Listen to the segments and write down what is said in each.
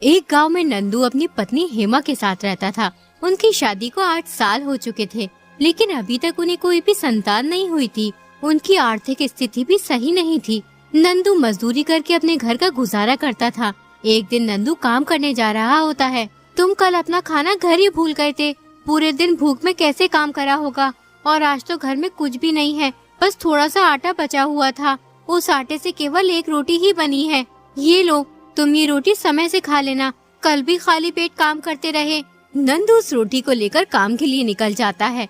एक गांव में नंदू अपनी पत्नी हेमा के साथ रहता था। उनकी शादी को 8 साल हो चुके थे, लेकिन अभी तक उन्हें कोई भी संतान नहीं हुई थी। उनकी आर्थिक स्थिति भी सही नहीं थी। नंदू मजदूरी करके अपने घर का गुजारा करता था। एक दिन नंदू काम करने जा रहा होता है। तुम कल अपना खाना घर ही भूल गए थे। पूरे दिन भूख में कैसे काम करा होगा। और आज तो घर में कुछ भी नहीं है, बस थोड़ा सा आटा बचा हुआ था। उस आटे से केवल एक रोटी ही बनी है। ये लो, तुम ये रोटी समय से खा लेना। कल भी खाली पेट काम करते रहे। नंदू उस रोटी को लेकर काम के लिए निकल जाता है।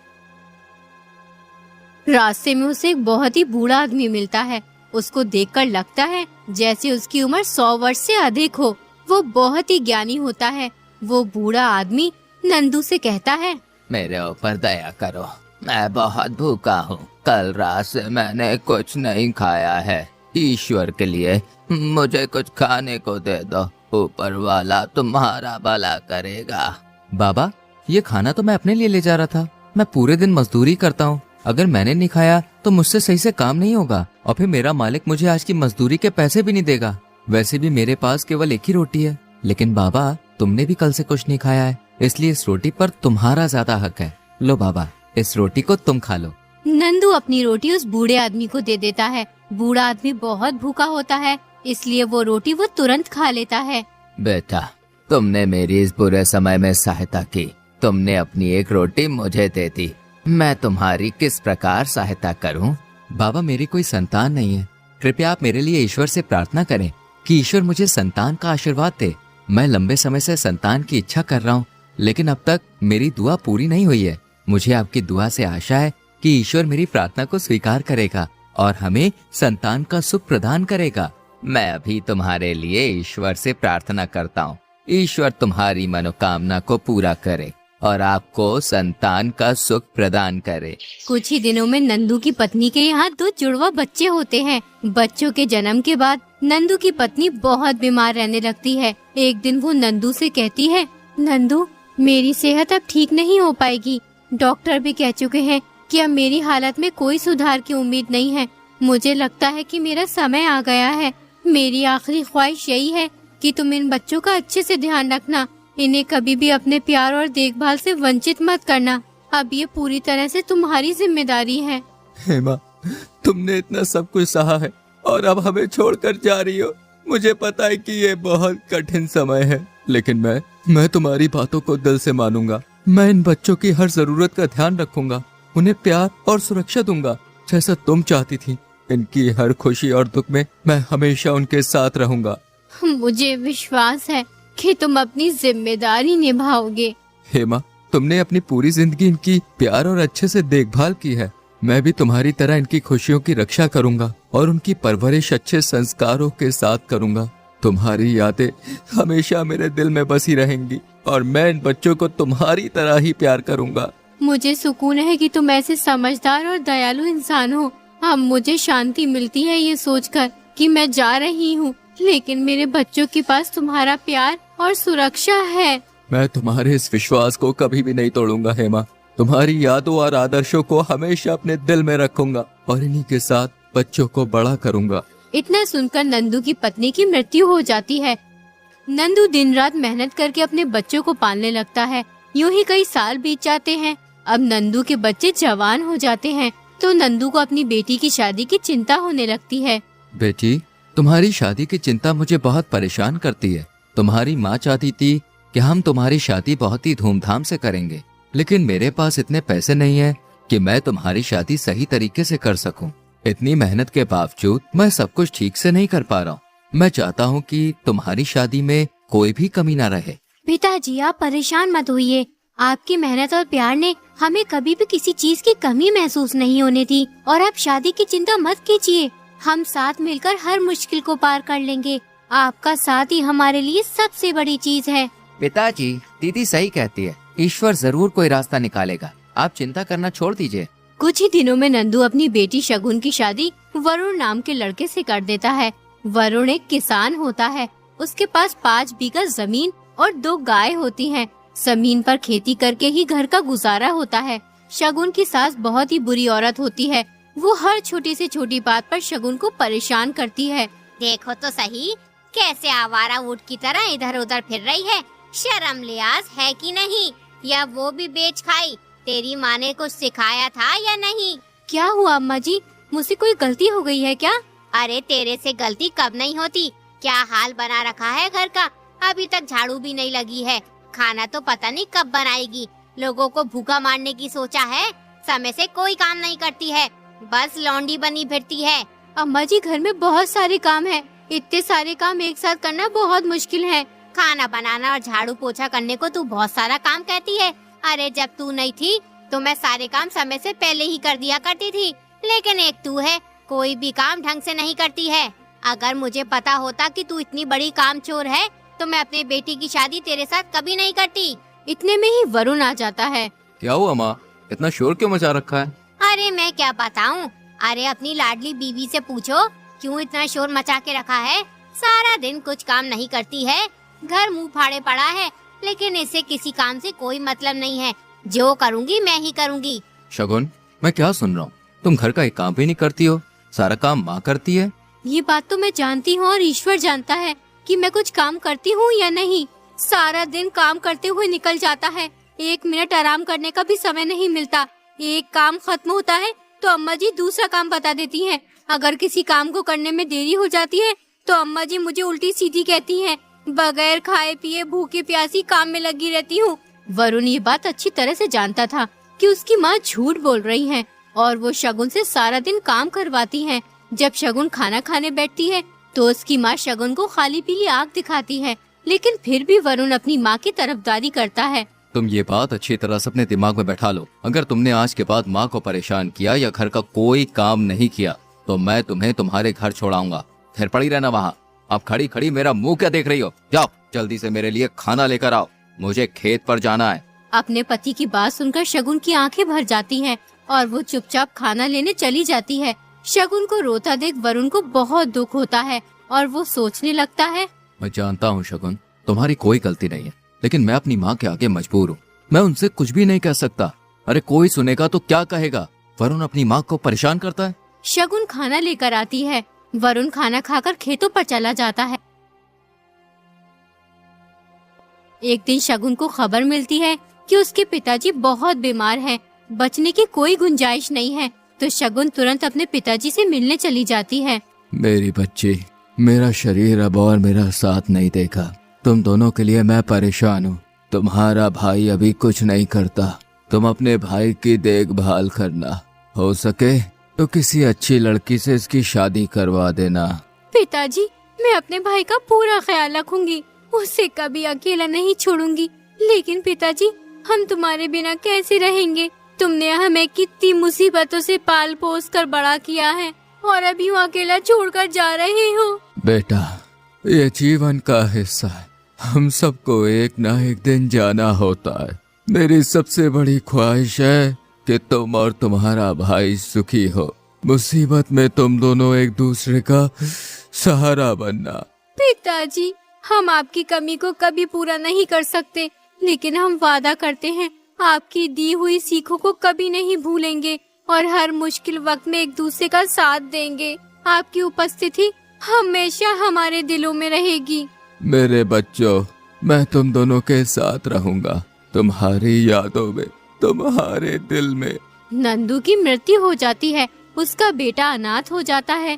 रास्ते में उसे एक बहुत ही बूढ़ा आदमी मिलता है। उसको देखकर लगता है जैसे उसकी उम्र 100 वर्ष से अधिक हो। वो बहुत ही ज्ञानी होता है। वो बूढ़ा आदमी नंदू से कहता है, मेरे ऊपर दया करो, मैं बहुत भूखा हूँ। कल रात से मैंने कुछ नहीं खाया है। ईश्वर के लिए मुझे कुछ खाने को दे दो, ऊपर वाला तुम्हारा भला करेगा। बाबा, ये खाना तो मैं अपने लिए ले जा रहा था। मैं पूरे दिन मजदूरी करता हूँ। अगर मैंने नहीं खाया तो मुझसे सही से काम नहीं होगा और फिर मेरा मालिक मुझे आज की मजदूरी के पैसे भी नहीं देगा। वैसे भी मेरे पास केवल एक ही रोटी है। लेकिन बाबा, तुमने भी कल से कुछ नहीं खाया है, इसलिए इस रोटी पर तुम्हारा ज्यादा हक है। लो बाबा, इस रोटी को तुम खा लो। नंदू अपनी रोटी उस बूढ़े आदमी को दे देता है। बूढ़ा आदमी बहुत भूखा होता है, इसलिए वो रोटी वो तुरंत खा लेता है। बेटा, तुमने मेरी इस बुरे समय में सहायता की। तुमने अपनी एक रोटी मुझे दे दी। मैं तुम्हारी किस प्रकार सहायता करूं? बाबा, मेरी कोई संतान नहीं है। कृपया आप मेरे लिए ईश्वर से प्रार्थना करें कि ईश्वर मुझे संतान का आशीर्वाद दे। मैं लंबे समय से संतान की इच्छा कर रहा हूँ, लेकिन अब तक मेरी दुआ पूरी नहीं हुई है। मुझे आपकी दुआ से आशा है कि ईश्वर मेरी प्रार्थना को स्वीकार करेगा और हमें संतान का सुख प्रदान करेगा। मैं अभी तुम्हारे लिए ईश्वर से प्रार्थना करता हूँ। ईश्वर तुम्हारी मनोकामना को पूरा करे और आपको संतान का सुख प्रदान करे। कुछ ही दिनों में नंदू की पत्नी के यहाँ 2 जुड़वा बच्चे होते हैं। बच्चों के जन्म के बाद नंदू की पत्नी बहुत बीमार रहने लगती है। एक दिन वो नंदू से कहती है, नंदू, मेरी सेहत अब ठीक नहीं हो पाएगी। डॉक्टर भी कह चुके हैं कि अब मेरी हालत में कोई सुधार की उम्मीद नहीं है। मुझे लगता है कि मेरा समय आ गया है। मेरी आखिरी ख्वाहिश यही है कि तुम इन बच्चों का अच्छे से ध्यान रखना। इन्हें कभी भी अपने प्यार और देखभाल से वंचित मत करना। अब ये पूरी तरह से तुम्हारी जिम्मेदारी है। हेमा, तुमने इतना सब कुछ सहा है और अब हमें छोड़कर जा रही हो। मुझे पता है कि ये बहुत कठिन समय है, लेकिन मैं तुम्हारी बातों को दिल से मानूंगा। मैं इन बच्चों की हर जरूरत का ध्यान रखूंगा, उन्हें प्यार और सुरक्षा दूंगा जैसा तुम चाहती थी। इनकी हर खुशी और दुख में मैं हमेशा उनके साथ रहूंगा। मुझे विश्वास है कि तुम अपनी जिम्मेदारी निभाओगे। हेमा, तुमने अपनी पूरी जिंदगी इनकी प्यार और अच्छे से देखभाल की है। मैं भी तुम्हारी तरह इनकी खुशियों की रक्षा करूंगा और उनकी परवरिश अच्छे संस्कारों के साथ करूंगा। तुम्हारी यादें हमेशा मेरे दिल में बसी रहेंगी और मैं इन बच्चों को तुम्हारी तरह ही प्यार करूंगा। मुझे सुकून है कि तुम ऐसे समझदार और दयालु इंसान हो। अब मुझे शांति मिलती है ये सोचकर कि मैं जा रही हूँ, लेकिन मेरे बच्चों के पास तुम्हारा प्यार और सुरक्षा है। मैं तुम्हारे इस विश्वास को कभी भी नहीं तोड़ूंगा हेमा। तुम्हारी यादों और आदर्शों को हमेशा अपने दिल में रखूंगा और इन्हीं के साथ बच्चों को बड़ा करूंगा। इतना सुनकर नंदू की पत्नी की मृत्यु हो जाती है। नंदू दिन रात मेहनत करके अपने बच्चों को पालने लगता है। यूं ही कई साल बीत जाते हैं। अब नंदू के बच्चे जवान हो जाते हैं तो नंदू को अपनी बेटी की शादी की चिंता होने लगती है। बेटी, तुम्हारी शादी की चिंता मुझे बहुत परेशान करती है। तुम्हारी माँ चाहती थी कि हम तुम्हारी शादी बहुत ही धूमधाम से करेंगे, लेकिन मेरे पास इतने पैसे नहीं है कि मैं तुम्हारी शादी सही तरीके से कर सकूं। इतनी मेहनत के बावजूद मैं सब कुछ ठीक से नहीं कर पा रहा हूँ। मैं चाहता हूँ कि तुम्हारी शादी में कोई भी कमी ना रहे। पिताजी, आप परेशान मत होइए। आपकी मेहनत और प्यार ने हमें कभी भी किसी चीज की कमी महसूस नहीं होने दी और आप शादी की चिंता मत कीजिए। हम साथ मिलकर हर मुश्किल को पार कर लेंगे। आपका साथ ही हमारे लिए सबसे बड़ी चीज है। पिताजी, दीदी सही कहती है। ईश्वर जरूर कोई रास्ता निकालेगा। आप चिंता करना छोड़ दीजिए। कुछ ही दिनों में नंदू अपनी बेटी शगुन की शादी वरुण नाम के लड़के से कर देता है। वरुण एक किसान होता है। उसके पास 5 बीघा जमीन और 2 गाय होती हैं। जमीन पर खेती करके ही घर का गुजारा होता है। शगुन की सास बहुत ही बुरी औरत होती है। वो हर छोटी से छोटी बात पर शगुन को परेशान करती है। देखो तो सही, कैसे आवारा ऊँट की तरह इधर उधर फिर रही है। शर्म लिहाज है कि नहीं? या वो भी बेच खाई? तेरी माँ ने कुछ सिखाया था या नहीं? क्या हुआ अम्मा जी, मुझसे कोई गलती हो गई है क्या? अरे तेरे से गलती कब नहीं होती। क्या हाल बना रखा है घर का, अभी तक झाड़ू भी नहीं लगी है। खाना तो पता नहीं कब बनाएगी। लोगों को भूखा मारने की सोचा है। समय से कोई काम नहीं करती है, बस लौंडी बनी फिरती है। अम्मा जी घर में बहुत सारे काम है, इतने सारे काम एक साथ करना बहुत मुश्किल है। खाना बनाना और झाड़ू पोछा करने को तू बहुत सारा काम कहती है। अरे जब तू नहीं थी तो मैं सारे काम समय से पहले ही कर दिया करती थी, लेकिन एक तू है, कोई भी काम ढंग से नहीं करती है। अगर मुझे पता होता कि तू इतनी बड़ी कामचोर है तो मैं अपनी बेटी की शादी तेरे साथ कभी नहीं करती। इतने में ही वरुण आ जाता है। क्या हुआ माँ, इतना शोर क्यों मचा रखा है? अरे मैं क्या बताऊं। अरे अपनी लाडली बीवी से पूछो क्यों इतना शोर मचा के रखा है। सारा दिन कुछ काम नहीं करती है, घर मुंह फाड़े पड़ा है, लेकिन इसे किसी काम से कोई मतलब नहीं है। जो करूंगी मैं ही करूंगी। शगुन, मैं क्या सुन रहा हूँ? तुम घर का एक काम भी नहीं करती हो, सारा काम माँ करती है। ये बात तो मैं जानती हूँ और ईश्वर जानता है कि मैं कुछ काम करती हूँ या नहीं। सारा दिन काम करते हुए निकल जाता है, 1 मिनट आराम करने का भी समय नहीं मिलता। एक काम खत्म होता है तो अम्मा जी दूसरा काम बता देती हैं। अगर किसी काम को करने में देरी हो जाती है तो अम्मा जी मुझे उल्टी सीधी कहती हैं। बगैर खाए पिए भूखी प्यासी काम में लगी रहती हूँ। वरुण ये बात अच्छी तरह से जानता था कि उसकी माँ झूठ बोल रही है और वो शगुन से सारा दिन काम करवाती है। जब शगुन खाना खाने बैठती है तो उसकी माँ शगुन को खाली पीली आँख दिखाती है, लेकिन फिर भी वरुण अपनी माँ की तरफदारी करता है। तुम ये बात अच्छी तरह से अपने दिमाग में बैठा लो। अगर तुमने आज के बाद माँ को परेशान किया या घर का कोई काम नहीं किया तो मैं तुम्हें तुम्हारे घर छोड़ाऊंगा। फिर पड़ी रहना वहाँ। अब खड़ी खड़ी मेरा मुंह क्या देख रही हो? जाओ जल्दी से मेरे लिए खाना लेकर आओ, मुझे खेत पर जाना है। अपने पति की बात सुनकर शगुन की आंखें भर जाती हैं और वो चुपचाप खाना लेने चली जाती है। शगुन को रोता देख वरुण को बहुत दुख होता है और वो सोचने लगता है, मैं जानता हूँ शगुन, तुम्हारी कोई गलती नहीं है, लेकिन मैं अपनी माँ के आगे मजबूर हूँ। मैं उनसे कुछ भी नहीं कह सकता। अरे कोई सुनेगा तो क्या कहेगा? वरुण अपनी माँ को परेशान करता है। शगुन खाना लेकर आती है। वरुण खाना खाकर खेतों पर चला जाता है। एक दिन शगुन को खबर मिलती है कि उसके पिताजी बहुत बीमार हैं, बचने की कोई गुंजाइश नहीं है। तो शगुन तुरंत अपने पिताजी से मिलने चली जाती है। मेरी बच्ची, मेरा शरीर अब और मेरा साथ नहीं देगा। तुम दोनों के लिए मैं परेशान हूँ। तुम्हारा भाई अभी कुछ नहीं करता, तुम अपने भाई की देखभाल करना। हो सके तो किसी अच्छी लड़की से इसकी शादी करवा देना। पिताजी, मैं अपने भाई का पूरा ख्याल रखूंगी, उसे कभी अकेला नहीं छोड़ूंगी। लेकिन पिताजी, हम तुम्हारे बिना कैसे रहेंगे? तुमने हमें कितनी मुसीबतों से पाल पोस कर बड़ा किया है और अभी यूं अकेला छोड़कर जा रहे हो। बेटा, ये जीवन का हिस्सा है, हम सबको एक ना एक दिन जाना होता है। मेरी सबसे बड़ी ख्वाहिश है कि तुम और तुम्हारा भाई सुखी हो। मुसीबत में तुम दोनों एक दूसरे का सहारा बनना। पिताजी, हम आपकी कमी को कभी पूरा नहीं कर सकते, लेकिन हम वादा करते हैं आपकी दी हुई सीखों को कभी नहीं भूलेंगे और हर मुश्किल वक्त में एक दूसरे का साथ देंगे। आपकी उपस्थिति हमेशा हमारे दिलों में रहेगी। मेरे बच्चों, मैं तुम दोनों के साथ रहूंगा, तुम्हारी यादों में, तुम्हारे दिल में। नंदू की मृत्यु हो जाती है, उसका बेटा अनाथ हो जाता है।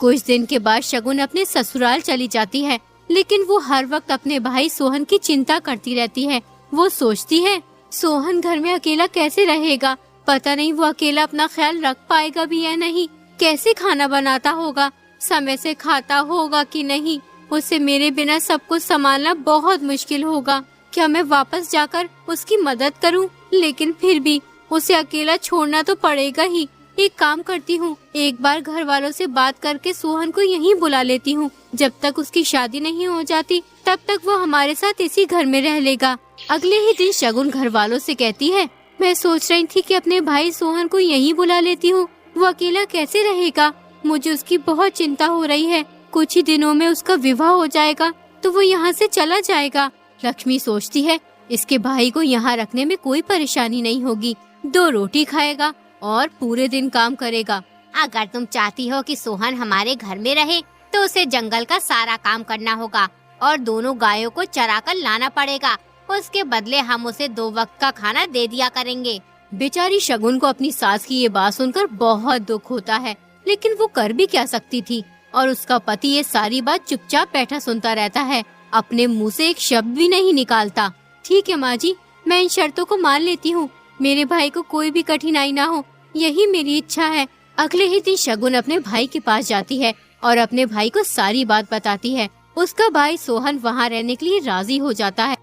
कुछ दिन के बाद शगुन अपने ससुराल चली जाती है, लेकिन वो हर वक्त अपने भाई सोहन की चिंता करती रहती है। वो सोचती है, सोहन घर में अकेला कैसे रहेगा? पता नहीं वो अकेला अपना ख्याल रख पाएगा भी या नहीं। कैसे खाना बनाता होगा, समय से खाता होगा कि नहीं? उसे मेरे बिना सब कुछ संभालना बहुत मुश्किल होगा। क्या मैं वापस जाकर उसकी मदद करूं? लेकिन फिर भी उसे अकेला छोड़ना तो पड़ेगा ही। एक काम करती हूँ, एक बार घर वालों से बात करके सोहन को यहीं बुला लेती हूँ। जब तक उसकी शादी नहीं हो जाती तब तक वो हमारे साथ इसी घर में रह लेगा। अगले ही दिन शगुन घर वालों से कहती है, मैं सोच रही थी कि अपने भाई सोहन को यहीं बुला लेती हूँ, वो अकेला कैसे रहेगा? मुझे उसकी बहुत चिंता हो रही है। कुछ ही दिनों में उसका विवाह हो जाएगा तो वो यहाँ से चला जाएगा। लक्ष्मी सोचती है, इसके भाई को यहाँ रखने में कोई परेशानी नहीं होगी। 2 रोटी खाएगा और पूरे दिन काम करेगा। अगर तुम चाहती हो कि सोहन हमारे घर में रहे तो उसे जंगल का सारा काम करना होगा और दोनों गायों को चरा कर लाना पड़ेगा। उसके बदले हम उसे 2 वक्त का खाना दे दिया करेंगे। बेचारी शगुन को अपनी सास की ये बात सुनकर बहुत दुख होता है, लेकिन वो कर भी क्या सकती थी। और उसका पति ये सारी बात चुपचाप बैठा सुनता रहता है, अपने मुंह से एक शब्द भी नहीं निकालता। ठीक है माँ जी, मैं इन शर्तों को मान लेती हूँ। मेरे भाई को कोई भी कठिनाई ना हो, यही मेरी इच्छा है। अगले ही दिन शगुन अपने भाई के पास जाती है और अपने भाई को सारी बात बताती है। उसका भाई सोहन वहाँ रहने के लिए राजी हो जाता है।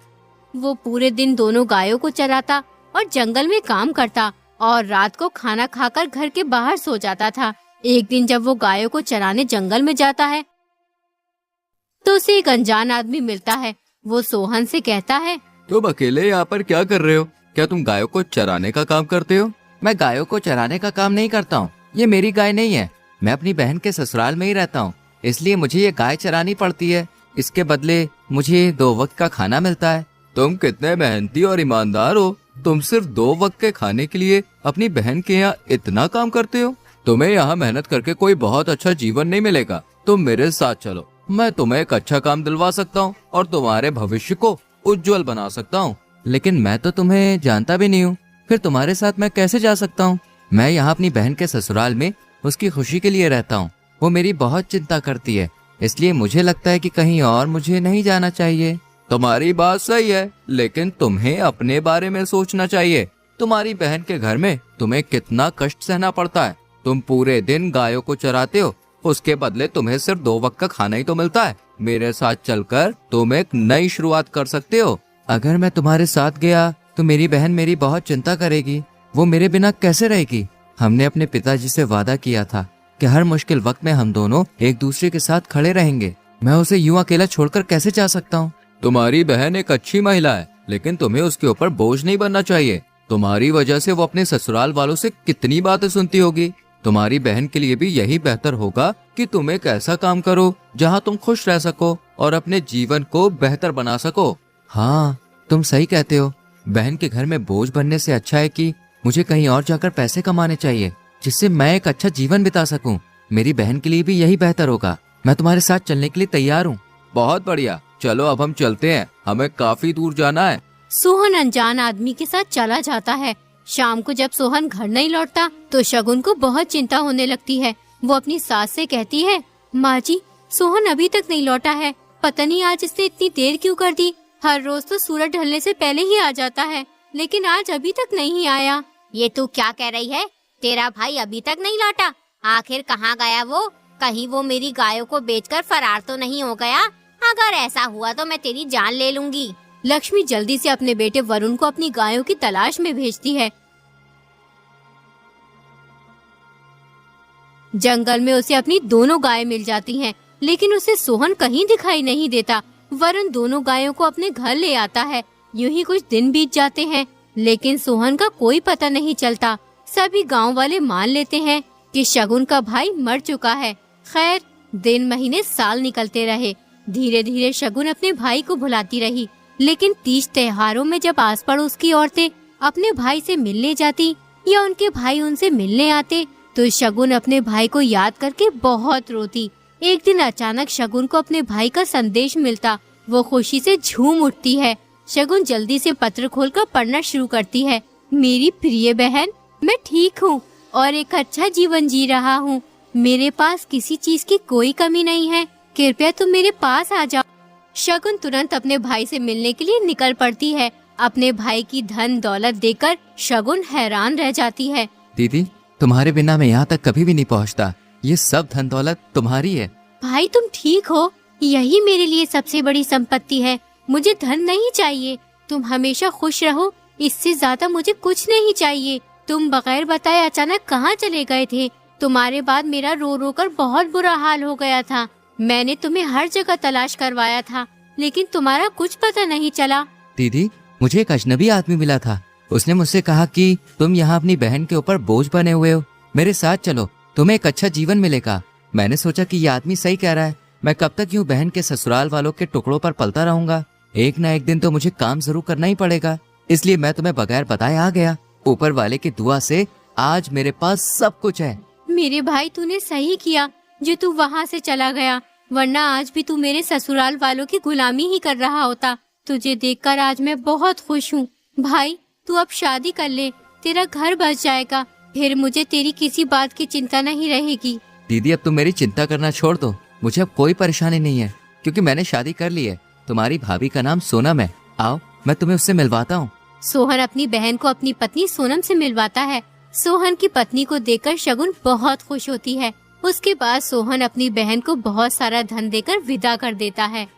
वो पूरे दिन दोनों गायों को चराता और जंगल में काम करता और रात को खाना खाकर घर के बाहर सो जाता था। एक दिन जब वो गायों को चराने जंगल में जाता है तो उसे एक अनजान आदमी मिलता है। वो सोहन से कहता है, तुम अकेले यहाँ पर क्या कर रहे हो? क्या तुम गायों को चराने का काम करते हो? मैं गायों को चराने का काम नहीं करता हूँ। ये मेरी गाय नहीं है। मैं अपनी बहन के ससुराल में ही रहता हूँ, इसलिए मुझे ये गाय चरानी पड़ती है। इसके बदले मुझे 2 वक्त का खाना मिलता है। तुम कितने मेहनती और ईमानदार हो। तुम सिर्फ 2 वक्त के खाने के लिए अपनी बहन के यहाँ इतना काम करते हो। तुम्हें यहाँ मेहनत करके कोई बहुत अच्छा जीवन नहीं मिलेगा। तुम मेरे साथ चलो, मैं तुम्हें एक अच्छा काम दिलवा सकता हूँ और तुम्हारे भविष्य को उज्जवल बना सकता हूँ। लेकिन मैं तो तुम्हें जानता भी नहीं हूँ, फिर तुम्हारे साथ मैं कैसे जा सकता हूँ? मैं यहाँ अपनी बहन के ससुराल में उसकी खुशी के लिए रहता हूँ। वो मेरी बहुत चिंता करती है, इसलिए मुझे लगता है कि कहीं और मुझे नहीं जाना चाहिए। तुम्हारी बात सही है, लेकिन तुम्हें अपने बारे में सोचना चाहिए। तुम्हारी बहन के घर में तुम्हें कितना कष्ट सहना पड़ता है। तुम पूरे दिन गायों को चराते हो, उसके बदले तुम्हें सिर्फ 2 वक्त का खाना ही तो मिलता है। मेरे साथ चलकर तुम एक नई शुरुआत कर सकते हो। अगर मैं तुम्हारे साथ गया तो मेरी बहन मेरी बहुत चिंता करेगी। वो मेरे बिना कैसे रहेगी? हमने अपने पिताजी से वादा किया था कि हर मुश्किल वक्त में हम दोनों एक दूसरे के साथ खड़े रहेंगे। मैं उसे यूं अकेला छोड़कर कैसे जा सकता हूँ? तुम्हारी बहन एक अच्छी महिला है, लेकिन तुम्हें उसके ऊपर बोझ नहीं बनना चाहिए। तुम्हारी वजह से वो अपने ससुराल वालों से कितनी बातें सुनती होगी। तुम्हारी बहन के लिए भी यही बेहतर होगा कि तुम एक ऐसा काम करो जहाँ तुम खुश रह सको और अपने जीवन को बेहतर बना सको। हाँ, तुम सही कहते हो। बहन के घर में बोझ बनने से अच्छा है कि मुझे कहीं और जाकर पैसे कमाने चाहिए, जिससे मैं एक अच्छा जीवन बिता सकूं। मेरी बहन के लिए भी यही बेहतर होगा। मैं तुम्हारे साथ चलने के लिए तैयार हूँ। बहुत बढ़िया, चलो अब हम चलते हैं, हमें काफी दूर जाना है। सोहन अनजान आदमी के साथ चला जाता है। शाम को जब सोहन घर नहीं लौटता तो शगुन को बहुत चिंता होने लगती है। वो अपनी सास से कहती है, माँ जी, सोहन अभी तक नहीं लौटा है। पता नहीं आज इसने इतनी देर क्यों कर दी। हर रोज तो सूरज ढलने से पहले ही आ जाता है, लेकिन आज अभी तक नहीं आया। ये तू क्या कह रही है? तेरा भाई अभी तक नहीं लौटा? आखिर कहाँ गया वो? कहीं वो मेरी गायों को बेचकर फरार तो नहीं हो गया? अगर ऐसा हुआ तो मैं तेरी जान ले लूंगी। लक्ष्मी जल्दी से अपने बेटे वरुण को अपनी गायों की तलाश में भेजती है। जंगल में उसे अपनी दोनों गायें मिल जाती हैं, लेकिन उसे सोहन कहीं दिखाई नहीं देता। वरुण दोनों गायों को अपने घर ले आता है। यूं ही कुछ दिन बीत जाते हैं, लेकिन सोहन का कोई पता नहीं चलता। सभी गांव वाले मान लेते हैं कि शगुन का भाई मर चुका है। खैर, दिन महीने साल निकलते रहे। धीरे धीरे शगुन अपने भाई को भुलाती रही, लेकिन तीज त्योहारों में जब आस पड़ोस की औरतें अपने भाई से मिलने जाती या उनके भाई उनसे मिलने आते तो शगुन अपने भाई को याद करके बहुत रोती। एक दिन अचानक शगुन को अपने भाई का संदेश मिलता। वो खुशी से झूम उठती है। शगुन जल्दी से पत्र खोलकर पढ़ना शुरू करती है। मेरी प्रिय बहन, मैं ठीक हूँ और एक अच्छा जीवन जी रहा हूँ। मेरे पास किसी चीज की कोई कमी नहीं है। कृपया तुम मेरे पास आ जाओ। शगुन तुरंत अपने भाई से मिलने के लिए निकल पड़ती है। अपने भाई की धन दौलत देखकर शगुन हैरान रह जाती है। दीदी, तुम्हारे बिना मैं यहाँ तक कभी भी नहीं पहुँचता। ये सब धन दौलत तुम्हारी है। भाई, तुम ठीक हो? यही मेरे लिए सबसे बड़ी संपत्ति है। मुझे धन नहीं चाहिए। तुम हमेशा खुश रहो, इससे ज्यादा मुझे कुछ नहीं चाहिए। तुम बगैर बताए अचानक कहाँ चले गए थे? तुम्हारे बाद मेरा रो रो कर बहुत बुरा हाल हो गया था। मैंने तुम्हें हर जगह तलाश करवाया था, लेकिन तुम्हारा कुछ पता नहीं चला। दीदी, मुझे एक अजनबी आदमी मिला था। उसने मुझसे कहा कि तुम यहाँ अपनी बहन के ऊपर बोझ बने हुए हो, मेरे साथ चलो, तुम्हें एक अच्छा जीवन मिलेगा। मैंने सोचा कि ये आदमी सही कह रहा है। मैं कब तक यूँ बहन के ससुराल वालों के टुकड़ों पर पलता रहूंगा? एक ना एक दिन तो मुझे काम जरूर करना ही पड़ेगा। इसलिए मैं तुम्हें बगैर बताए आ गया। ऊपर वाले की दुआ से आज मेरे पास सब कुछ है। मेरे भाई, तूने सही किया जो तू वहाँ से चला गया। वरना आज भी तू मेरे ससुराल वालों की गुलामी ही कर रहा होता। तुझे देखकर आज मैं बहुत खुश हूँ। भाई तू अब शादी कर ले, तेरा घर बस जाएगा, फिर मुझे तेरी किसी बात की चिंता नहीं रहेगी। दीदी अब तुम मेरी चिंता करना छोड़ दो, मुझे अब कोई परेशानी नहीं है क्योंकि मैंने शादी कर ली है। तुम्हारी भाभी का नाम सोनम है, आओ मैं तुम्हें उससे मिलवाता हूँ। सोहन अपनी बहन को अपनी पत्नी सोनम से मिलवाता है। सोहन की पत्नी को देखकर शगुन बहुत खुश होती है। उसके बाद सोहन अपनी बहन को बहुत सारा धन देकर विदा कर देता है।